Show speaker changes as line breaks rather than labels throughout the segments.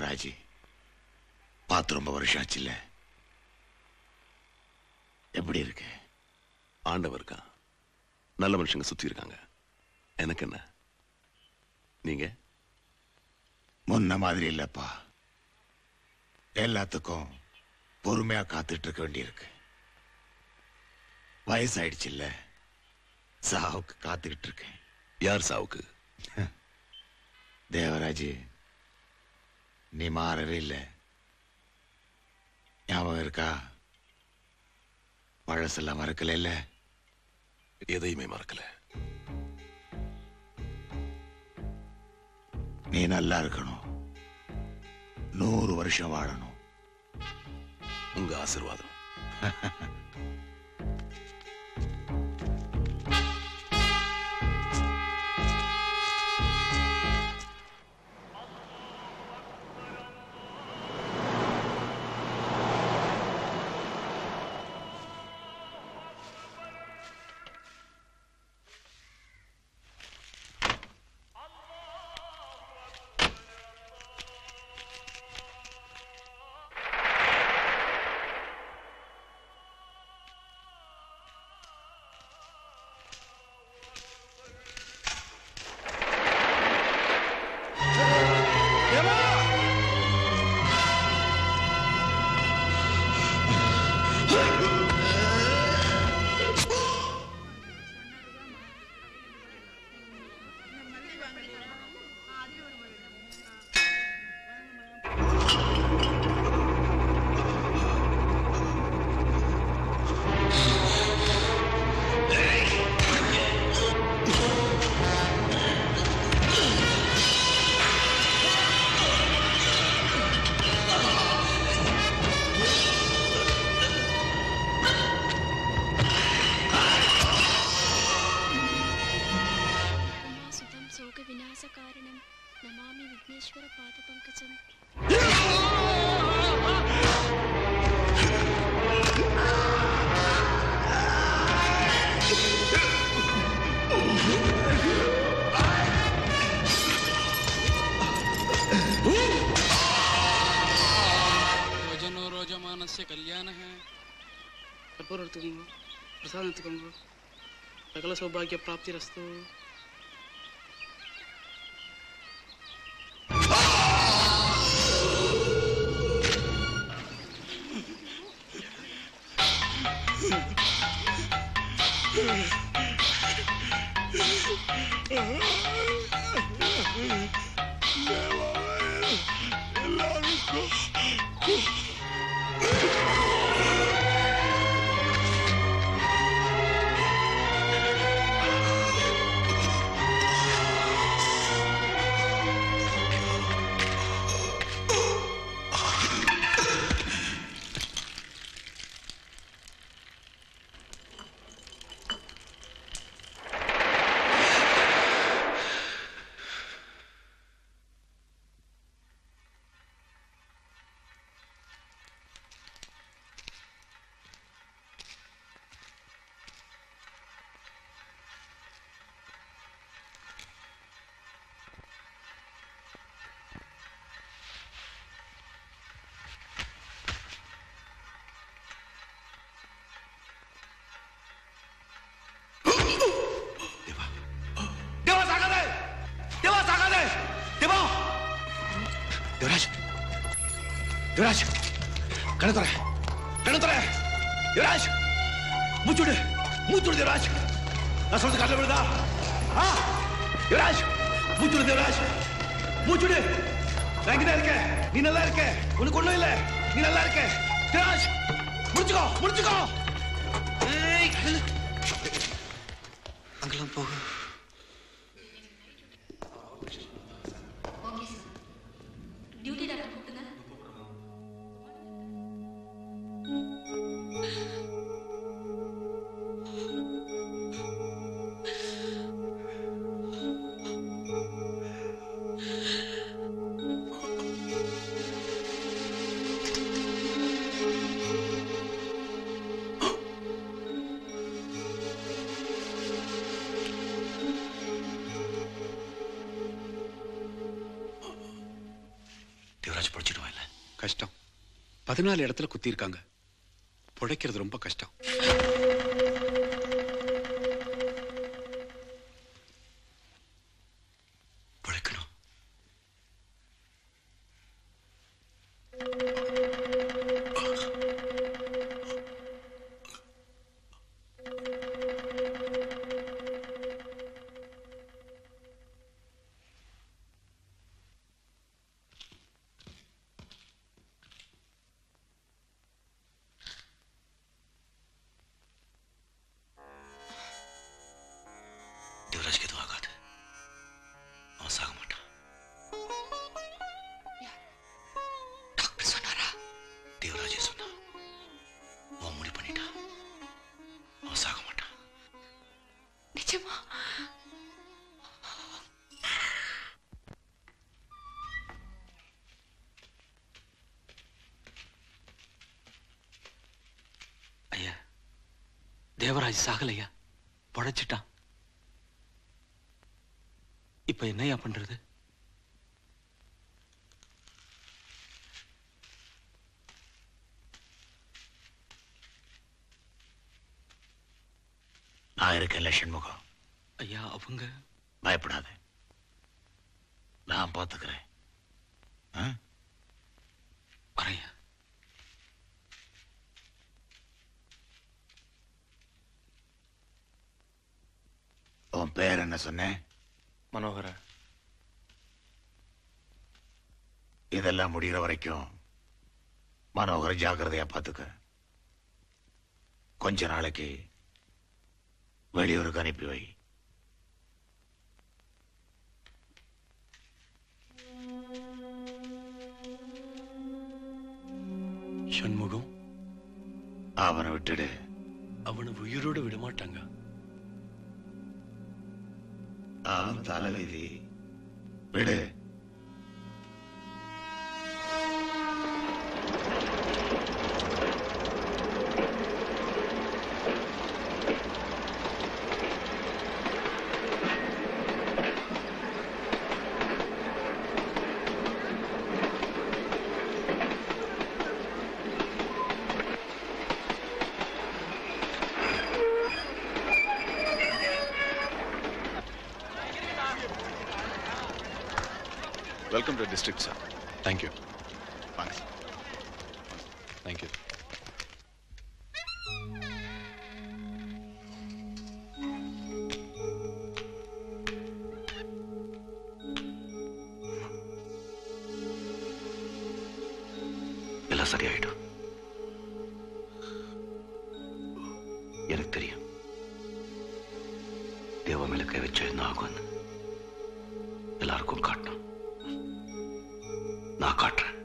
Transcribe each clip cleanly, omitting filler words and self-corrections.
ராஜி, பார்த்து ரொம்ப வருஷம் ஆச்சுல்ல, எப்படி இருக்கு?
ஆண்டவர் இருக்கா, நல்ல மனுஷங்க சுத்தி இருக்காங்க. எனக்கு என்ன? நீங்க
முன்ன மாதிரி இல்லப்பா. எல்லாத்துக்கும் பொறுமையா காத்துட்டு இருக்க வேண்டியிருக்கு. வயசாயிடுச்சு இல்ல, சாவுக்கு காத்துக்கிட்டு இருக்கேன்.
யார் சாவுக்கு?
தேவராஜ், நீ மாறவே இல்லை. ஞாபகம் இருக்கா? பழசெல்லாம் மறக்கல இல்ல?
எதையுமே மறக்கல.
நீ நல்லா இருக்கணும், 100 வருஷம் வாழணும்.
உங்க ஆசீர்வாதம்.
सकल सौभाग्य प्राप्ति रस्तु।
युवराज, कण तोरे, युवराज, मुचुड़ युवराज, ना सोच काटले पड़ता, हाँ, युवराज, मुचुड़ युवराज, मुचुड़, रंगीना इरके, नी नल्ला इरके, उन्हें कोन्नो इल्ले, नी नल्ला इरके, युवराज, मुड़चुको,
अंकल हम पोग
ड्यूटी डॉक्टर கூப்பிடுங்க.
தேவராஜ் பிடிச்சிடுவான் இல்ல?
கஷ்டம். 14 இடத்துல குத்தி இருக்காங்க. புடைக்கிறது ரொம்ப கஷ்டம்.
பிழைக்கணும். தேவராஜ்க்கு எதுவும் ஆகாது. அவன் சாக மாட்டான். டாக்டர் சொன்னாரா? தேவராஜே சொன்னா. அவன் முடிவு பண்ணிட்டான். அவன் சாக மாட்டான்.
நிஜமா?
ஐயா, தேவராஜ் சாகலையா, பொழைச்சிட்டான். இப்ப என்னையா பண்றது?
நான் இருக்கேன்ல சண்முகம்.
ஐயா, அவங்க
பயப்படாத, நான் பார்த்துக்கிறேன்.
வரையா.
உன் பேர் என்ன சொன்னேன்?
மனோகர.
இதெல்லாம் முடிகிற வரைக்கும் மனோகர ஜாக்கிரதையா பார்த்துக்க. கொஞ்ச நாளைக்கு வெளியூருக்கு அனுப்பி வை.
சண்முகம்,
அவனை விட்டுடு.
அவனை உயிரோடு விடமாட்டாங்க.
அவன் தலைவிதி. விடு.
Welcome to the district, sir. Thank you.
Thanks.
Thank you.
எல்லாம் சரியாயிடும். எனக்கு தெரியும் தேவ மேல கை வச்ச என்ன ஆகும்னு. எல்லாருக்கும் காட்டணும். நான் காட்டுறேன்.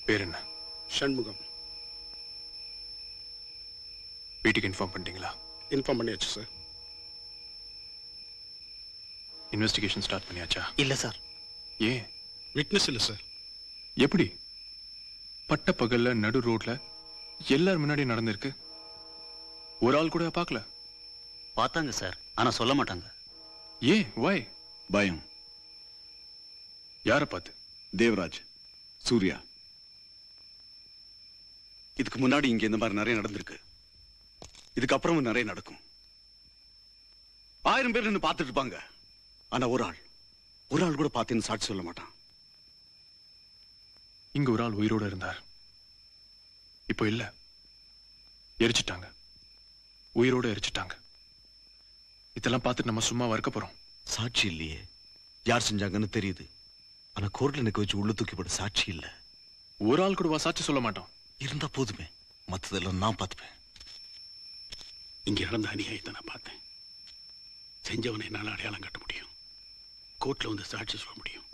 பேர் என்ன?
ஷண்முகம்.
வீட்டுக்கு இன்ஃபார்ம் பண்ணிட்டீங்களா?
இன்ஃபார்ம் பண்ணியாச்சு சார்.
இன்வெஸ்டிகேஷன் ஸ்டார்ட் பண்ணியாச்சா?
இல்ல சார்.
ஏன்?
விட்னஸ் இல்லை சார்.
எப்படி பட்ட பகல்ல நடு ரோட்ல எல்லாரும் முன்னாடி நடந்திருக்கு? ஒரு ஆள் கூட பார்க்கல?
பார்த்தாங்க சார், ஆனா சொல்ல மாட்டாங்க.
ஏன்? வாய்?
பயம்.
யாரை பார்த்து?
தேவராஜ், சூர்யா. இதுக்கு முன்னாடி இங்க இந்த மாதிரி நிறைய நடந்திருக்கு. இதுக்கப்புறமும் நிறைய நடக்கும். 1000 பேர் நின்று பார்த்துட்டு இருப்பாங்க. ஆனா ஒரு ஆள் கூட பார்த்தேன்னு சாட்சி சொல்ல மாட்டான்.
இங்க ஒரு ஆள் உயிரோட இருந்தார், இப்போ இல்ல. எரிச்சிட்டாங்க, உயிரோட எரிச்சிட்டாங்க. இதெல்லாம் பார்த்துட்டு நம்ம சும்மா இருக்க போறோம்?
சாட்சி இல்லையே. யார் செஞ்சாங்கன்னு தெரியுது. ஆனா கோர்ட்ல நிக்க வச்சு உள்ள தூக்கி போட சாட்சி இல்ல.
ஒரு ஆள் கூட சாட்சி சொல்ல மாட்டோம்.
இருந்தா போதுமே, மத்ததெல்லாம் நான் பார்த்துப்பேன்.
இங்கே நடந்த அநியாயத்தை நான் பார்த்தேன். செஞ்சவனை என்னால் அடையாளம் கட்ட முடியும். கோர்ட்ல வந்து சாட்சி சொல்ல முடியும்.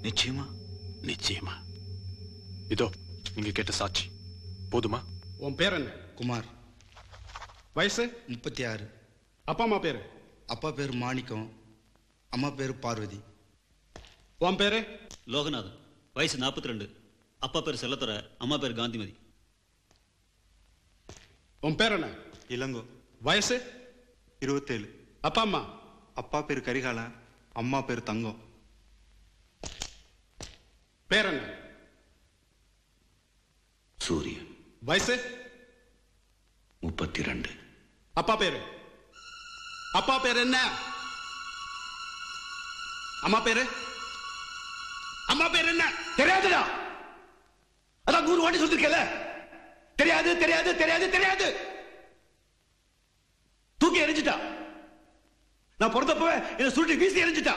நிச்சயமா?
நிச்சயமா.
இதோ நீங்க கேட்ட சாட்சி போதுமா?
உன் பேர் என்ன?
குமார்.
வயசு?
36.
அப்பா அம்மா பேரு?
அப்பா பேர் மாணிக்கம், அம்மா பேர் பார்வதி.
உன் பேரு?
லோகநாதன். வயசு 42. அப்பா பேர் செல்லத்துறை, அம்மா பேர் காந்திமதி.
உன் பேர் என்ன?
இளங்கோ.
வயசு?
27.
அப்பா அம்மா?
அப்பா பேர் கரிகாலன், அம்மா பேர் தங்கம்.
பேர் என்ன?
சூரியன்.
வயசு?
32.
அப்பா பேரு? அப்பா பேர் என்ன? அம்மா பேரு? அம்மா பேர் என்ன?
தெரியாதுடா. அதான் 100 வாட்டி சொல்லிருக்கல. தெரியாது தெரியாது தெரியாது தெரியாது. தூக்கி எரிஞ்சிட்டா. நான் பிறந்தப்பவே என்ன சுருட்டி வீசி எரிஞ்சிட்டா.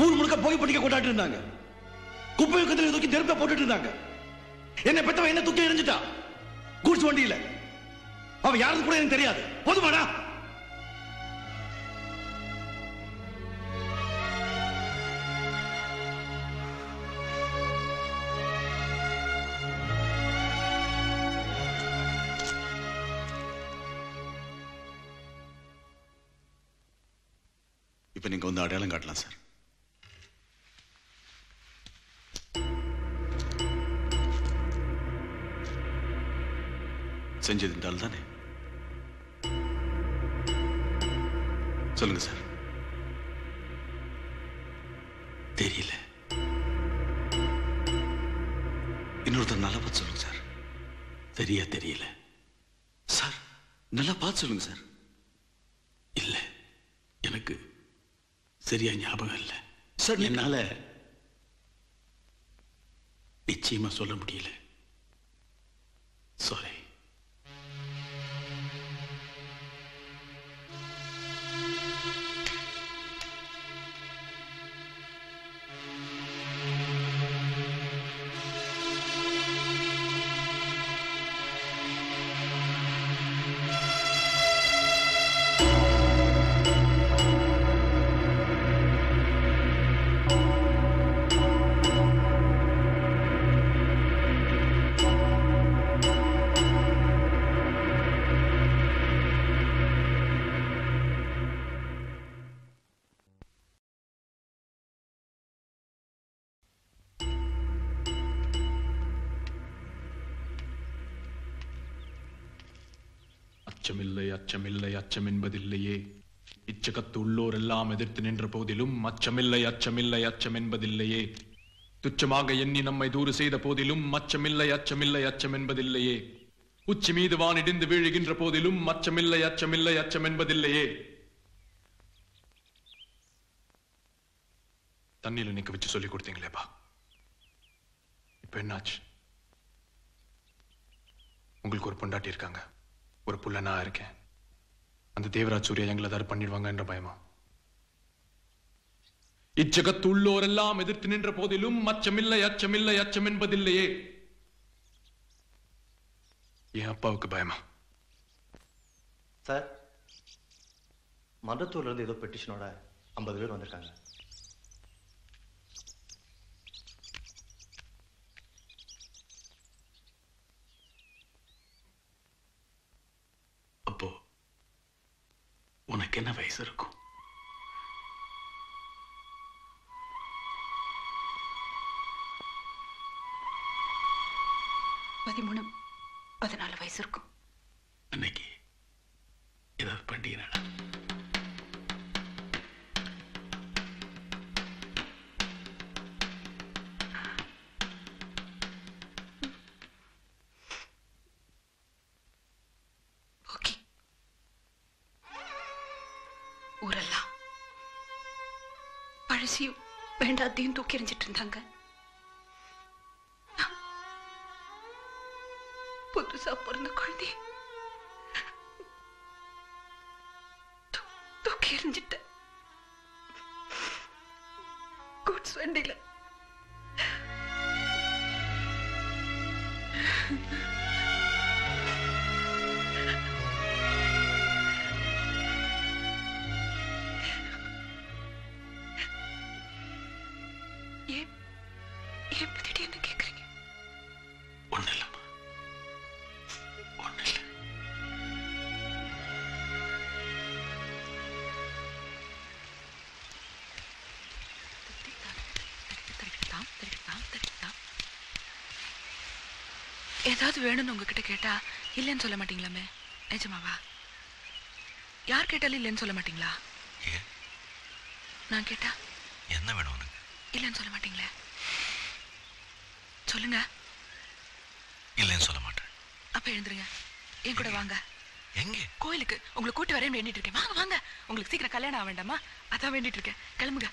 ஊர் முழுக்க போய் பட்டிக்க கொண்டாட்டு இருந்தாங்க. குப்பை யுக்கத்தில் தூக்கி தெருப்ப போட்டுட்டு இருந்தாங்க. என்ன பெத்தவன் என்ன தூக்கி எரிஞ்சிட்டா. கூட்ஸ் வண்டியில. அவன் யாருக்கு கூட எனக்கு தெரியாது. போதுமாடா? இப்ப நீங்க வந்து அடையாளம் காட்டலாம் சார். செஞ்சது இந்த ஆள் தானே? சொல்லுங்க சார். தெரியல. இன்னொருத்தர் நல்லா பார்த்து சொல்லுங்க சார். சரியா தெரியல சார். நல்லா பார்த்து சொல்லுங்க சார்.
இல்ல, எனக்கு சரியா ஞாபகம் இல்லை
சார்.
என்னால நிச்சயமா சொல்ல முடியல. சாரி. அச்சமில்லை அச்சமில்லை அச்சம் என்பதில்லையே. இச்சகத்து உள்ளோர் எல்லாம் எதிர்த்து நின்ற போதிலும் அச்சமில்லை அச்சமில்லை அச்சம் என்பதில்லையே. துச்சமாக எண்ணி நம்மை தூறு செய்த போதிலும் அச்சமில்லை அச்சமில்லை அச்சம் என்பதில்லையே. உச்சி மீது வான் இடிந்து வீழுகின்ற போதிலும் அச்சமில்லை அச்சமில்லை அச்சம் என்பதில்லையே. தண்ணியில நிக்க வச்சு சொல்லி கொடுத்தீங்களேப்பா, இப்ப என்னாச்சு? உங்களுக்கு ஒரு பொண்டாட்டி இருக்காங்க, ஒரு புள்ள நான் இருக்கேன். அந்த தேவராஜ் சூர்யா எங்களை ஏதாவது பண்ணிடுவாங்க என்ற பயமா? இச்சகத்து உள்ளோர் எல்லாம் எதிர்த்து நின்ற போதிலும் அச்சமில்லை அச்சமில்லை அச்சம் என்பதில்லையே. என் அப்பாவுக்கு பயமா?
சார், மன்றத்தூர்ல இருந்து ஏதோ பெட்டிஷனோட 50 பேர் வந்திருக்காங்க.
உனக்கு என்ன வயசு இருக்கும்?
13, 14 வயசு இருக்கும்.
அன்னைக்கு ஏதாவது பண்டிகை நாளா?
ஊரெல்லாம் பழசியும் வேண்டாத்தையும் தூக்கி எறிஞ்சிட்டு இருந்தாங்க. புதுசா பிறந்த குழந்தை தூக்கி எறிஞ்சிட்ட கூட்ஸ் வண்டியில. ஏன் பத்தி என்ன கேக்குறீங்க?
ஒண்ணு இல்லம்மா, ஒண்ணு இல்ல.
ஏதாவது வேணும்னு உங்ககிட்ட கேட்டா இல்லைன்னு சொல்ல மாட்டீங்களாமே? நிஜமாவா? யார் கேட்டாலும் இல்லைன்னு சொல்ல மாட்டீங்களா? நான் கேட்டா
என்ன வேணும் உனக்கு?
இல்லைன்னு சொல்ல மாட்டீங்களே? சொல்லுங்க.
இல்லைன்னு சொல்ல மாட்டேன்.
அப்ப எழுந்துருங்க, என் கூட வாங்க.
எங்க?
கோயிலுக்கு உங்களை கூட்டி வரேன்னு வேண்டிட்டு இருக்கேன். வாங்க வாங்க, உங்களுக்கு சீக்கிரம் கல்யாணம் ஆக வேண்டாமா? அதான் வேண்டிட்டு இருக்கேன். கிளம்புங்க.